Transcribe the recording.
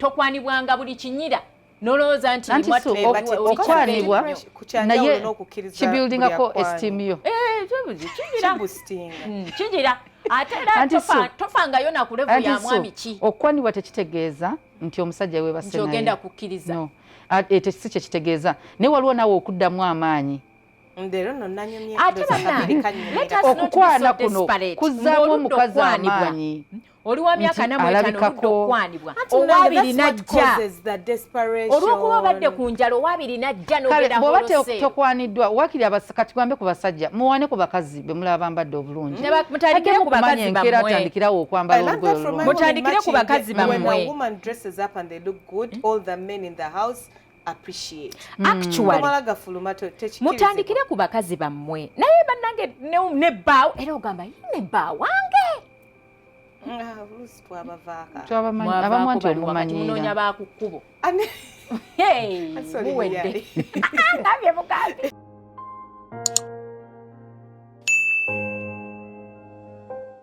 tokwanibwanga buli kinyira noloza nti okwanibwa naye kibuildingako esteem yo kinjira ate tofangayo nakulevu ya mwami ki okwanibwa tekitegeeza nti omusajja we base naye ogenda kukkiriza ate si kye kitegeeza naye waliwo naawe okuddamu amaanyi okukwana kuno kuzzaamu omukazi amaanyi oli wa myaka namwekwanibwa owabiri najja olwokuba obadde ku njala owabiri najja nogera bw'oba tokwaniddwa wakiri kati gwambe ku basajja muwane ku bakazi be mulaba bambadde obulungi mutandikire ku bakazi bammwe atandikirawo okwambala olugoye olulungi mutandikire ku bakazi bammwe appreciate actually mutandikire ku bakazi bammwe naye bannange ne bbaawo era ogamba ne bbaawo wange abamu nti omumanyira munonya bakukkubo muwedde nabye mugambi